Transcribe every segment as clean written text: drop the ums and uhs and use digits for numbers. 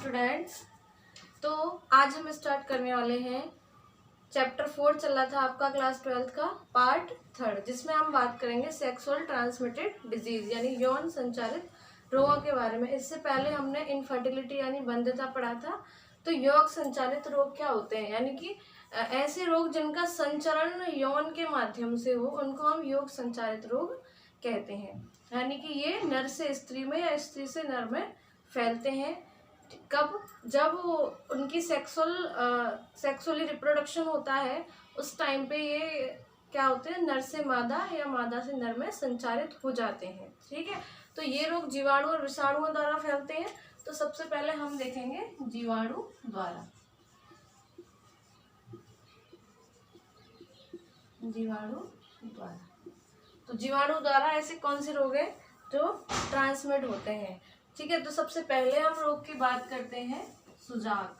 Students, तो आज हम स्टार्ट करने वाले हैं चैप्टर 4 चल रहा था आपका क्लास 12th का पार्ट 3, जिसमें हम बात करेंगे सेक्सुअल ट्रांसमिटेड डिजीज यानी यौन संचारित रोगों के बारे में। इससे पहले हमने इनफर्टिलिटी यानी बंध्यता पढ़ा था। तो यौन संचालित रोग क्या होते हैं, यानी कि ऐसे रोग जिनका संचरण यौन के माध्यम से हो, उनको हम यौन संचालित रोग कहते हैं। यानी कि ये नर से स्त्री में या स्त्री से नर में फैलते हैं। कब? जब उनकी सेक्सुअली रिप्रोडक्शन होता है, उस टाइम पे ये क्या होते हैं, नर से मादा या मादा से नर में संचारित हो जाते हैं। ठीक है, तो ये रोग जीवाणु और विषाणुओं द्वारा फैलते हैं। तो सबसे पहले हम देखेंगे जीवाणु द्वारा। तो जीवाणु द्वारा ऐसे कौन से रोग हैं जो ट्रांसमिट होते हैं। ठीक है, तो सबसे पहले हम रोग की बात करते हैं सुजाक।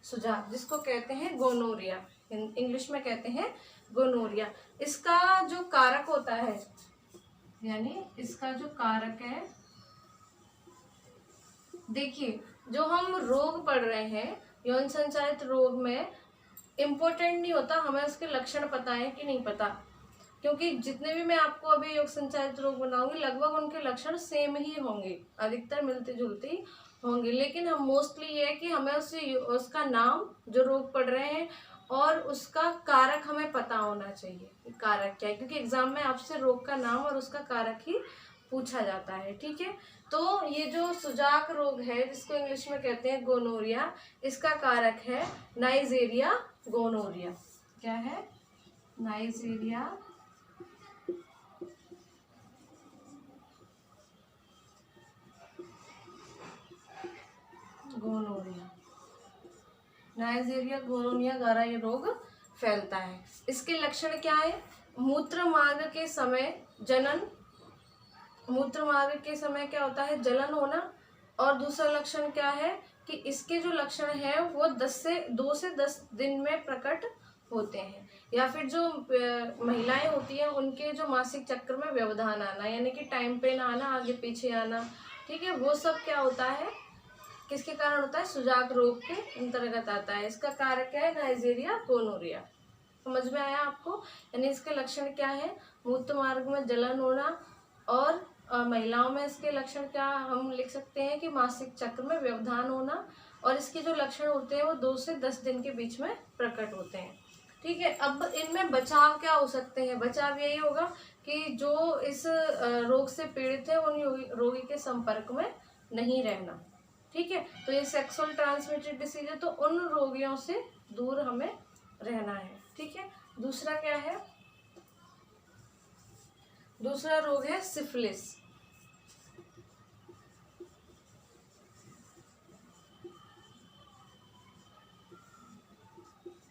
सुजाक जिसको कहते हैं गोनोरिया, इंग्लिश में कहते हैं गोनोरिया। इसका जो कारक होता है, यानी इसका जो कारक है, देखिए जो हम रोग पढ़ रहे हैं यौन संचालित रोग में, इम्पोर्टेंट नहीं होता हमें उसके लक्षण पता है कि नहीं पता, क्योंकि जितने भी मैं आपको अभी योग संचालित रोग बनाऊंगी लगभग उनके लक्षण सेम ही होंगे, अधिकतर मिलते जुलते ही होंगे। लेकिन हम मोस्टली ये है कि हमें उसका नाम जो रोग पढ़ रहे हैं और उसका कारक हमें पता होना चाहिए। कारक क्या है, क्योंकि एग्जाम में आपसे रोग का नाम और उसका कारक ही पूछा जाता है। ठीक है, तो ये जो सुजाक रोग है जिसको इंग्लिश में कहते हैं गोनोरिया, इसका कारक है नाइजेरिया गोनोरिया। क्या है? Nigeria gonorrhoea. नाइजेरिया गोनोरिया द्वारा ये रोग फैलता है। इसके लक्षण क्या है? मूत्र मार्ग के समय क्या होता है? जलन होना। और दूसरा लक्षण क्या है कि इसके जो लक्षण है वो 2 से 10 दिन में प्रकट होते हैं। या फिर जो महिलाएं होती हैं उनके जो मासिक चक्र में व्यवधान आना, यानी कि टाइम पे ना आना, आगे पीछे आना, ठीक है, वो सब क्या होता है, किसके कारण होता है? सुजाक रोग के अंतर्गत आता है। इसका कारक है नाइजेरिया गोनोरिया। समझ में आया आपको? यानी इसके लक्षण क्या है? मूत्र मार्ग में जलन होना, और महिलाओं में इसके लक्षण क्या हम लिख सकते हैं कि मासिक चक्र में व्यवधान होना, और इसके जो लक्षण होते हैं वो 2 से 10 दिन के बीच में प्रकट होते हैं। ठीक है, अब इनमें बचाव क्या हो सकते हैं? बचाव यही होगा कि जो इस रोग से पीड़ित है उन रोगी के संपर्क में नहीं रहना। ठीक है, तो ये सेक्सुअल ट्रांसमिटेड डिसीज है, तो उन रोगियों से दूर हमें रहना है। ठीक है, दूसरा क्या है? दूसरा रोग है सिफिलिस।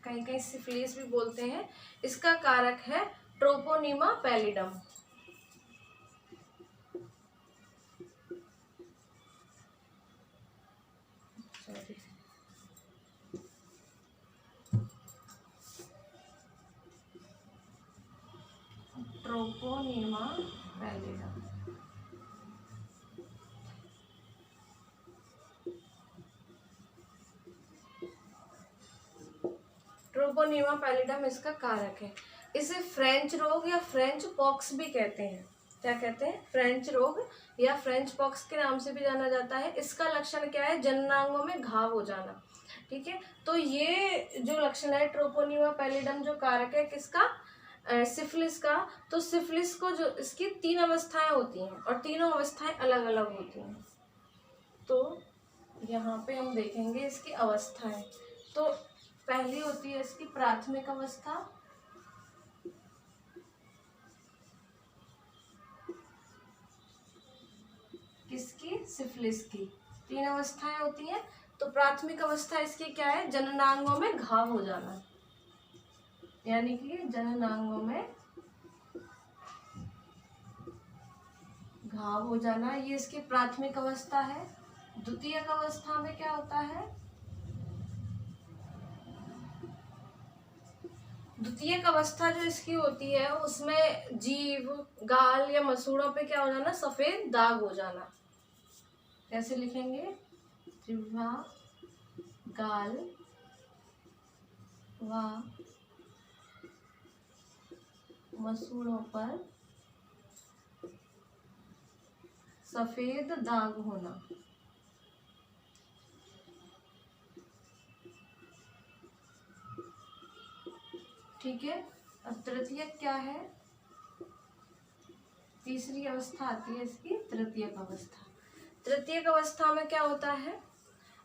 कहीं कहीं सिफिलिस भी बोलते हैं। इसका कारक है ट्रोपोनिमा पैलिडम। ट्रोपोनिमा पैलिडम। ट्रोपोनिमा पैलिडम इसका कारक है। इसे फ्रेंच रोग या फ्रेंच पॉक्स भी कहते हैं। क्या कहते हैं? फ्रेंच रोग या फ्रेंच पॉक्स के नाम से भी जाना जाता है। इसका लक्षण क्या है? जननांगों में घाव हो जाना। ठीक है, तो ये जो लक्षण है ट्रोपोनिमा पैलिडम, जो कारक है किसका? सिफिलिस का। तो सिफिलिस को जो इसकी 3 अवस्थाएं होती हैं और तीनों अवस्थाएं अलग अलग होती हैं। तो यहाँ पे हम देखेंगे इसकी अवस्थाएं। तो पहली होती है इसकी प्राथमिक अवस्था, किसकी? सिफिलिस की। 3 अवस्थाएं होती हैं। तो प्राथमिक अवस्था इसकी क्या है? जननांगों में घाव हो जाना, यानी कि जननांगों में घाव हो जाना, ये इसकी प्राथमिक अवस्था है। द्वितीयक अवस्था में क्या होता है? द्वितीयक अवस्था जो इसकी होती है उसमें जीभ, गाल या मसूड़ों पे क्या हो जाना, सफेद दाग हो जाना। कैसे लिखेंगे, जिह्वा, गाल व मसूड़ों पर सफेद दाग होना। ठीक है। अब तृतीयक क्या है, तीसरी अवस्था आती है इसकी तृतीयक अवस्था। तृतीयक अवस्था में क्या होता है,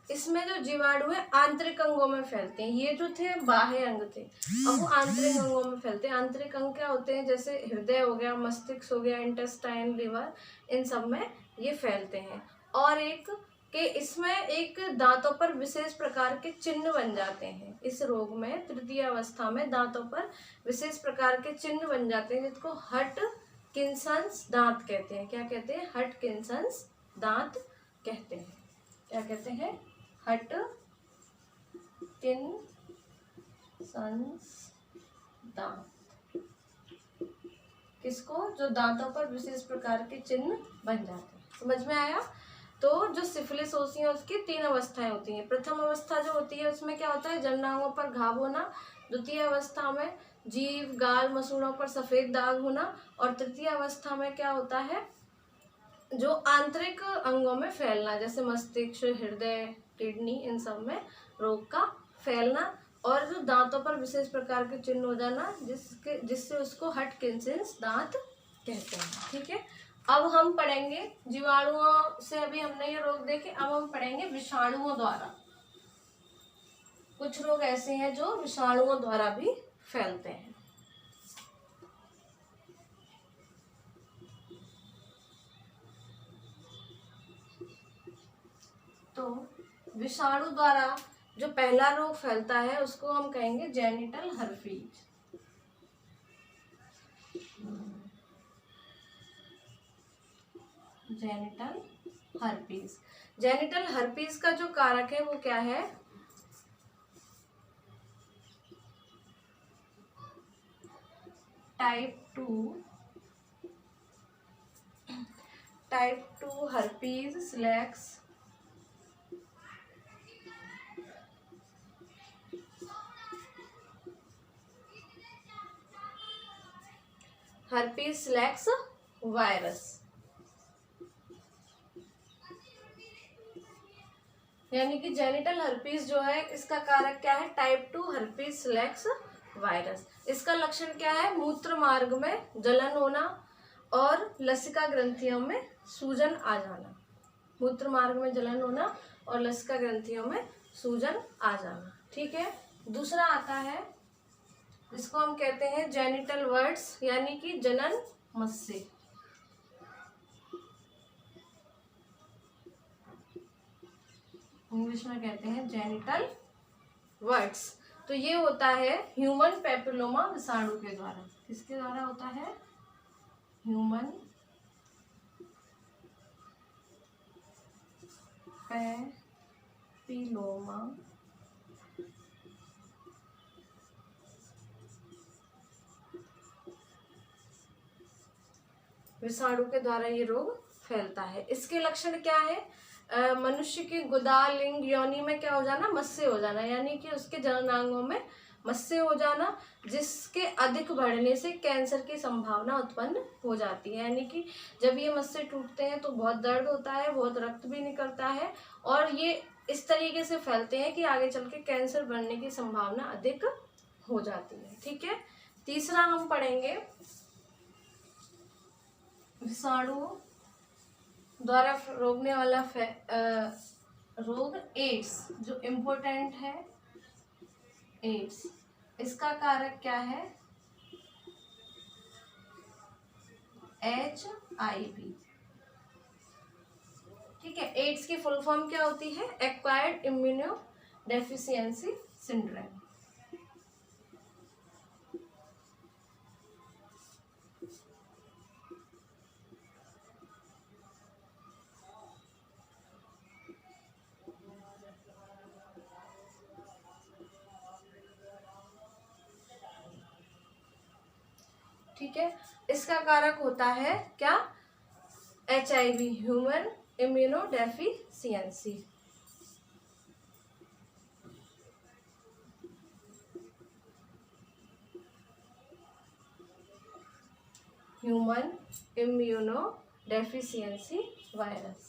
इसमें जो जीवाणु है आंतरिक अंगों में फैलते हैं। ये जो थे बाह्य अंग थे, अब वो आंतरिक अंगों में फैलते हैं। आंतरिक अंग क्या होते हैं, जैसे हृदय हो गया, मस्तिष्क हो गया, इंटेस्टाइन, लिवर, इन सब में ये फैलते हैं। और एक कि इसमें एक दांतों पर विशेष प्रकार के चिन्ह बन जाते हैं। इस रोग में तृतीय अवस्था में दांतों पर विशेष प्रकार के चिन्ह बन जाते हैं, जिसको हटकिंसंस दांत कहते हैं। क्या कहते हैं, हटकिंसंस दांत कहते हैं। क्या कहते हैं, हटकिंसंस दांत। किसको, जो दांतों पर विशेष प्रकार के चिन्ह बन जाते हैं। समझ में आया। तो जो सिफिलिस होती है उसकी 3 अवस्थाएं होती हैं। प्रथम अवस्था जो होती है उसमें क्या होता है, जननांगों पर घाव होना। द्वितीय अवस्था में जीभ, गाल, मसूड़ों पर सफेद दाग होना। और तृतीय अवस्था में क्या होता है, जो आंतरिक अंगों में फैलना, जैसे मस्तिष्क, हृदय, किडनी, इन सब में रोग का फैलना। और जो दांतों पर विशेष प्रकार के चिन्ह हो जाना, जिससे उसको हटकिंसंस दांत कहते हैं। ठीक है। अब हम पढ़ेंगे जीवाणुओं से, अभी हमने ये रोग देखे, अब हम पढ़ेंगे विषाणुओं द्वारा। कुछ रोग ऐसे हैं जो विषाणुओं द्वारा भी फैलते हैं। तो विषाणु द्वारा जो पहला रोग फैलता है उसको हम कहेंगे genital herpes. Genital herpes. Genital herpes का जो कारक है वो क्या है, टाइप 2 हर्पीज सिलेक्स हर्पीज सिलेक्स वायरस। यानी कि जेनिटल हर्पीज जो है इसका कारक क्या है, टाइप 2 हर्पीज सिलेक्स वायरस। इसका लक्षण क्या है, मूत्र मार्ग में जलन होना और लसिका ग्रंथियों में सूजन आ जाना। मूत्र मार्ग में जलन होना और लसिका ग्रंथियों में सूजन आ जाना। ठीक है। दूसरा आता है जिसको हम कहते हैं जेनिटल वर्ड्स, यानी कि जनन मस्से। इंग्लिश में कहते हैं जेनिटल वर्ड्स। तो ये होता है ह्यूमन पेपिलोमा विषाणु के द्वारा। किसके द्वारा होता है, ह्यूमन पेपिलोमा विषाणु के द्वारा ये रोग फैलता है। इसके लक्षण क्या है, मनुष्य की गुदा, लिंग, योनि में क्या हो जाना, मस्से हो जाना, यानी कि उसके जननांगों में मस्से हो जाना, जिसके अधिक बढ़ने से कैंसर की संभावना उत्पन्न हो जाती है। यानी कि जब ये मस्से टूटते हैं तो बहुत दर्द होता है, बहुत रक्त भी निकलता है, और ये इस तरीके से फैलते हैं कि आगे चल के कैंसर बनने की संभावना अधिक हो जाती है। ठीक है। तीसरा हम पढ़ेंगे विषाणु द्वारा रोकने वाला रोग एड्स, जो इम्पोर्टेंट है एड्स। इसका कारक क्या है, HIV। ठीक है। एड्स की फुल फॉर्म क्या होती है, एक्वायर्ड इम्यूनो डेफिशिएंसी सिंड्रोम। ठीक है। इसका कारक होता है क्या? HIV, human immunodeficiency. Human immunodeficiency virus.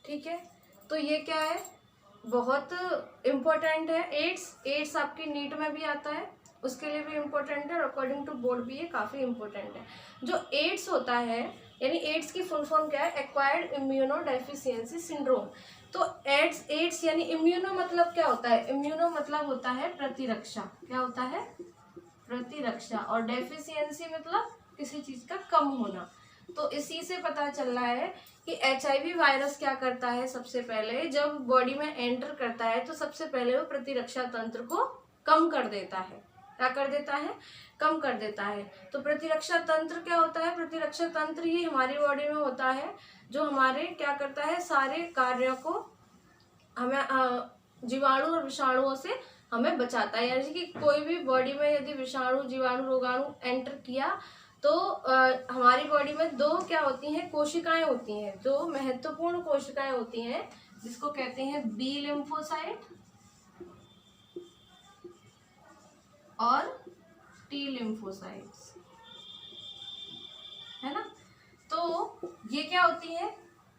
ठीक है, तो ये क्या है, बहुत इम्पोर्टेंट है। एड्स आपकी नीट में भी आता है, उसके लिए भी इम्पोर्टेंट है और अकॉर्डिंग टू बोर्ड भी ये काफ़ी इम्पोर्टेंट है। जो एड्स होता है, यानी एड्स की फुल फॉर्म क्या है? Acquired immunodeficiency syndrome. तो एड्स यानी इम्यूनो मतलब क्या होता है? इम्यूनो मतलब होता है प्रतिरक्षा। क्या होता है? प्रतिरक्षा। और डेफिशिएंसी मतलब किसी चीज़ का कम होना। तो इसी से पता चल रहा है कि HIV वायरस क्या करता है, सबसे पहले जब बॉडी में एंटर करता है तो सबसे पहले वो प्रतिरक्षा तंत्र को कम कर देता है। क्या कर देता है? कम कर देता है। तो प्रतिरक्षा तंत्र क्या होता है? प्रतिरक्षा तंत्र ही हमारी बॉडी में होता है जो हमारे क्या करता है, सारे कार्यों को हमें जीवाणु और विषाणुओं से हमें बचाता है। यानी कि कोई भी बॉडी में यदि विषाणु, जीवाणु, रोगाणु एंटर किया तो हमारी बॉडी में दो क्या होती हैं? कोशिकाएं होती हैं, दो महत्वपूर्ण कोशिकाएं होती हैं जिसको कहते हैं बी लिम्फोसाइट और टी लिम्फोसाइट्स, है ना। तो ये क्या होती है?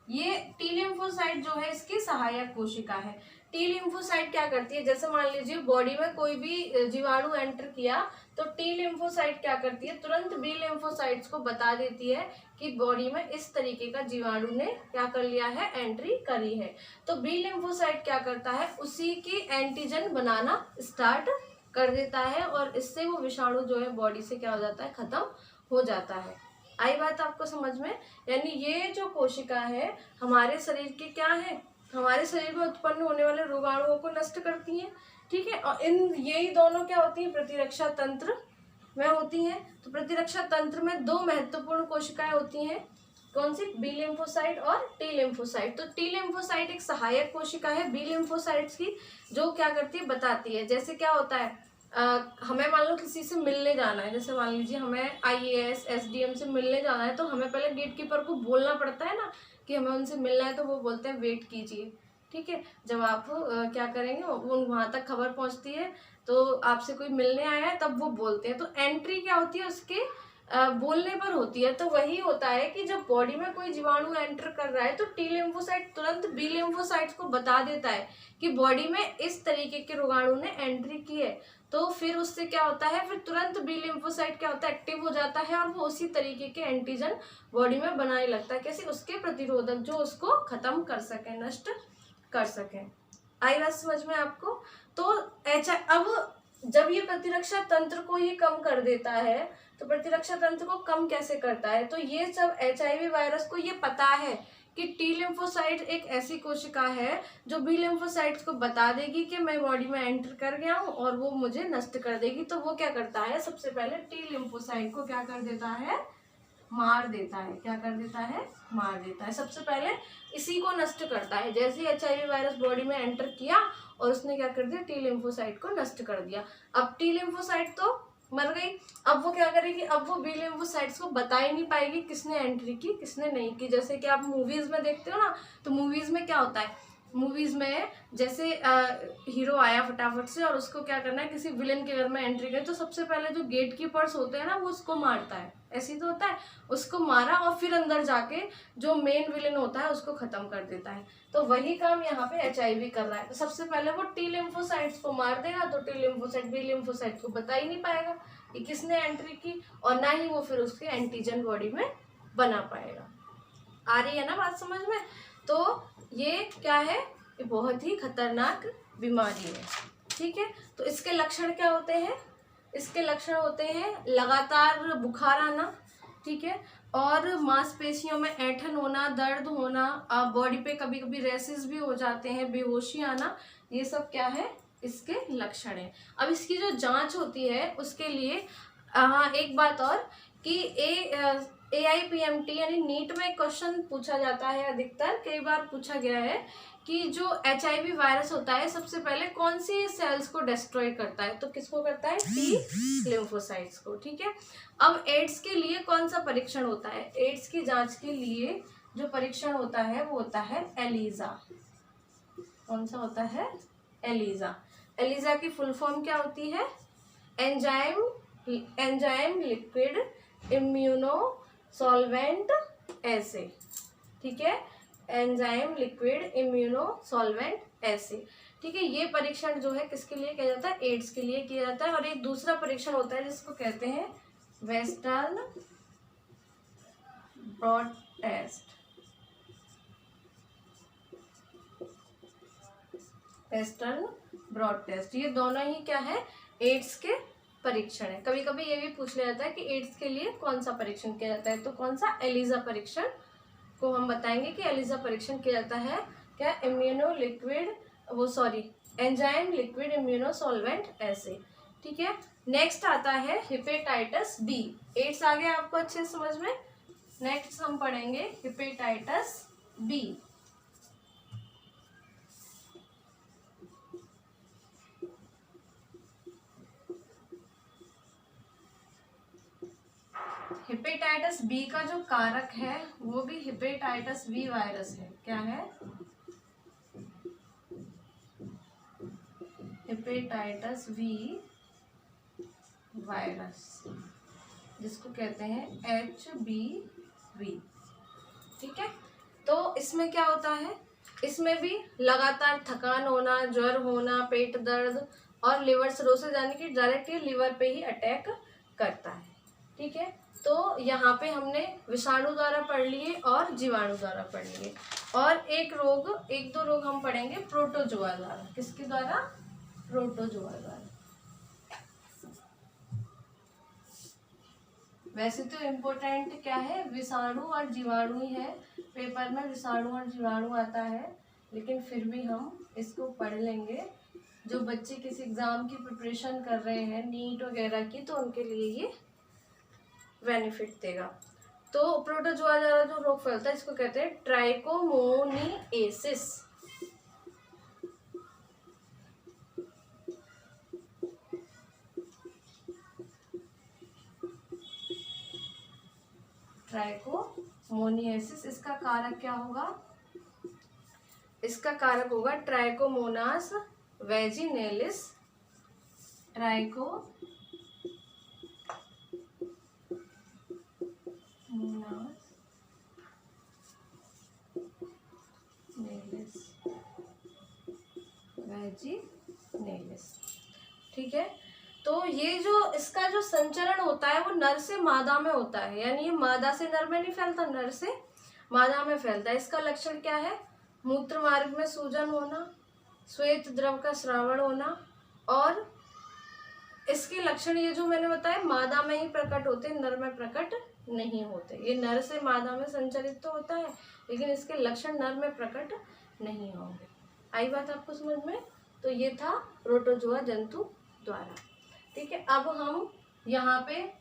ये टी लिम्फोसाइट जो है इसकी सहायक कोशिका है। टी लिम्फोसाइट क्या करती है? जैसे मान लीजिए बॉडी में कोई भी जीवाणु एंटर किया तो टी लिम्फोसाइट क्या करती है? तुरंत बी लिम्फोसाइट्स को बता देती है कि बॉडी में इस तरीके का जीवाणु ने क्या कर लिया है? एंट्री करी है। तो बी लिम्फोसाइट क्या करता है? उसी की एंटीजन बनाना स्टार्ट कर देता है और इससे वो विषाणु जो है बॉडी से क्या हो जाता है? खत्म हो जाता है। आई बात आपको समझ में? यानी ये जो कोशिका है हमारे शरीर की क्या है? हमारे शरीर में उत्पन्न होने वाले रोगाणुओं को नष्ट करती हैं, ठीक है। और इन यही दोनों क्या होती हैं? प्रतिरक्षा तंत्र में होती हैं। तो प्रतिरक्षा तंत्र में दो महत्वपूर्ण कोशिकाएं होती हैं, कौन सी? बी लिम्फोसाइट और टी लिम्फोसाइट। तो टी लिम्फोसाइट एक सहायक कोशिका है बी लिम्फोसाइट्स की, जो क्या करती है? बताती है। जैसे क्या होता है, हमें मान लो किसी से मिलने जाना है, जैसे मान लीजिए हमें IAS SDM से मिलने जाना है, तो हमें पहले गेट कीपर को बोलना पड़ता है ना कि हमें उनसे मिलना है, तो वो बोलते हैं वेट कीजिए, ठीक है। जब आप क्या करेंगे, वो वहाँ तक खबर पहुँचती है तो आपसे कोई मिलने आया है, तब वो बोलते हैं। तो एंट्री क्या होती है? उसके बोलने पर होती है। तो वही होता है कि जब बॉडी में कोई जीवाणु एंटर कर रहा है तो टी लिम्फोसाइट तुरंत बी लिम्फोसाइट्स को बता देता है कि बॉडी में इस तरीके के रोगाणु ने एंट्री की है। तो फिर उससे क्या होता है? फिर तुरंत बी लिम्फोसाइट क्या होता है? एक्टिव हो जाता है और वो उसी तरीके के एंटीजन बॉडी में बनाने लगता है। कैसे? उसके प्रतिरोधक जो उसको खत्म कर सके, नष्ट कर सके। आई बात समझ में आपको? तो अब जब ये प्रतिरक्षा तंत्र को ये कम कर देता है, तो प्रतिरक्षा तंत्र को कम कैसे करता है? तो ये सब HIV वायरस को ये पता है कि टी लिम्फोसाइट एक ऐसी कोशिका है जो बी लिम्फोसाइट्स को बता देगी कि मैं बॉडी में एंटर कर गया हूँ और वो मुझे नष्ट कर देगी। तो वो क्या करता है? सबसे पहले टी लिम्फोसाइट को क्या कर देता है? मार देता है। क्या कर देता है? मार देता है। सबसे पहले इसी को नष्ट करता है। जैसे ही HIV वायरस बॉडी में एंटर किया और उसने क्या कर दिया? टी लिम्फोसाइट को नष्ट कर दिया। अब टी लिम्फोसाइट तो मर गई, अब वो क्या करेगी? अब वो बी लिम्फोसाइट्स को बता ही नहीं पाएगी किसने एंट्री की, किसने नहीं की। जैसे कि आप मूवीज में देखते हो ना, तो मूवीज में क्या होता है? मूवीज में जैसे हीरो आया फटाफट से और उसको क्या करना है? किसी विलेन के घर में एंट्री करी, तो सबसे पहले जो गेट कीपर्स होते हैं ना, वो उसको मारता है। ऐसी तो होता है, उसको मारा और फिर अंदर जाके जो मेन विलेन होता है उसको खत्म कर देता है। तो वही काम यहाँ पे HIV कर रहा है। तो सबसे पहले वो टी लिम्फोसाइट्स को मार देगा, तो टी लिम्फोसाइट बी लिम्फोसाइट को बता ही नहीं पाएगा कि किसने एंट्री की, और ना ही वो फिर उसके एंटीजन बॉडी में बना पाएगा। आ रही है ना बात समझ में? तो ये क्या है? ये बहुत ही खतरनाक बीमारी है, ठीक है। तो इसके लक्षण क्या होते हैं? इसके लक्षण होते हैं लगातार बुखार आना, ठीक है, और मांसपेशियों में ऐंठन होना, दर्द होना, बॉडी पे कभी कभी रैसेस भी हो जाते हैं, बेहोशी आना, ये सब क्या है? इसके लक्षण है। अब इसकी जो जांच होती है उसके लिए हाँ एक बात और कि AIPMT यानी नीट में क्वेश्चन पूछा जाता है, अधिकतर कई बार पूछा गया है कि जो HIV वायरस होता है सबसे पहले कौन सी सेल्स को डिस्ट्रॉय करता है, तो किसको करता है, टी लिम्फोसाइट्स को। ठीक है, अब एड्स के लिए कौन सा परीक्षण होता है, एड्स की जांच के लिए जो परीक्षण होता है वो होता है एलिजा। कौन सा होता है, एलिजा। एलिजा की फुल फॉर्म क्या होती है, एंजाइम लिक्विड इम्यूनो सॉल्वेंट एसे। ठीक है, एंजाइम लिक्विड इम्यूनो सॉल्वेंट एसे। ठीक है, ये परीक्षण जो है किसके लिए किया जाता है, एड्स के लिए किया जाता है। और एक दूसरा परीक्षण होता है जिसको कहते हैं western blot test. Western blot test, ये दोनों ही क्या है, एड्स के परीक्षण है। कभी कभी ये भी पूछ लिया जाता है कि एड्स के लिए कौन सा परीक्षण किया जाता है, तो कौन सा, एलिजा परीक्षण को हम बताएंगे कि एलिजा परीक्षण किया जाता है क्या, immuno liquid enzyme liquid immuno solvent ऐसे। ठीक है, नेक्स्ट आता है हेपेटाइटिस बी। एड्स आ गया आपको अच्छे समझ में। नेक्स्ट हम पढ़ेंगे हेपेटाइटिस बी। हेपेटाइटिस बी का जो कारक है वो भी हेपेटाइटिस बी वायरस है। क्या है, हेपेटाइटिस बी वायरस, जिसको कहते हैं HBV। ठीक है, तो इसमें क्या होता है, इसमें भी लगातार थकान होना, ज्वर होना, पेट दर्द और लिवर सिरोसिस, यानी कि डायरेक्टली लिवर पे ही अटैक करता है। ठीक है, तो यहाँ पे हमने विषाणु द्वारा पढ़ लिए और जीवाणु द्वारा पढ़ लिए, और एक दो रोग हम पढ़ेंगे प्रोटोजोआ द्वारा। किसके द्वारा, प्रोटोजोआ द्वारा। वैसे तो इम्पोर्टेंट क्या है, विषाणु और जीवाणु ही है, पेपर में विषाणु और जीवाणु आता है, लेकिन फिर भी हम इसको पढ़ लेंगे। जो बच्चे किसी एग्जाम की प्रिपरेशन कर रहे हैं, नीट वगैरह की, तो उनके लिए ये बेनिफिट देगा। तो प्रोटोजोआ द्वारा जो रोग फैलता है इसको कहते हैं ट्राइकोमोनिएसिस। ट्राइकोमोनिएसिस, इसका कारक क्या होगा, इसका कारक होगा ट्राइकोमोनास वैजिनेलिस। वैजिनेलिस। ठीक है, तो ये जो इसका जो संचरण होता है वो नर से मादा में होता है, यानी ये मादा से नर में नहीं फैलता, नर से मादा में फैलता है। इसका लक्षण क्या है, मूत्र मार्ग में सूजन होना, श्वेत द्रव का स्रावण होना, और इसके लक्षण ये जो मैंने बताया मादा में ही प्रकट होते, नर में प्रकट नहीं होते। ये नर से मादा में संचरित तो होता है, लेकिन इसके लक्षण नर में प्रकट नहीं होंगे। आई बात आपको समझ में। तो ये था प्रोटोजोआ जंतु द्वारा। ठीक है, अब हम यहाँ पे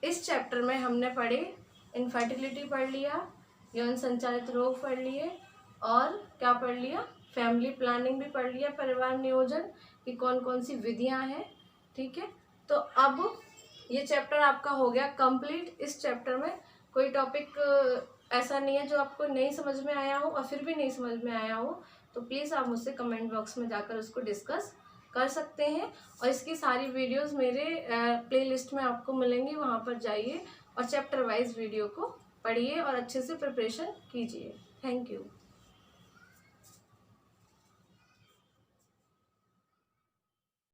इस चैप्टर में हमने पढ़े इनफर्टिलिटी पढ़ लिया, यौन संचालित रोग पढ़ लिए, और क्या पढ़ लिया, फैमिली प्लानिंग भी पढ़ लिया, परिवार नियोजन की कौन कौन सी विधियां हैं। ठीक है, तो अब ये चैप्टर आपका हो गया कंप्लीट। इस चैप्टर में कोई टॉपिक ऐसा नहीं है जो आपको नहीं समझ में आया हो, और फिर भी नहीं समझ में आया हो तो प्लीज़ आप मुझसे कमेंट बॉक्स में जाकर उसको डिस्कस कर सकते हैं। और इसकी सारी वीडियोस मेरे प्लेलिस्ट में आपको मिलेंगी, वहाँ पर जाइए और चैप्टर वाइज वीडियो को पढ़िए और अच्छे से प्रिपरेशन कीजिए। Thank you.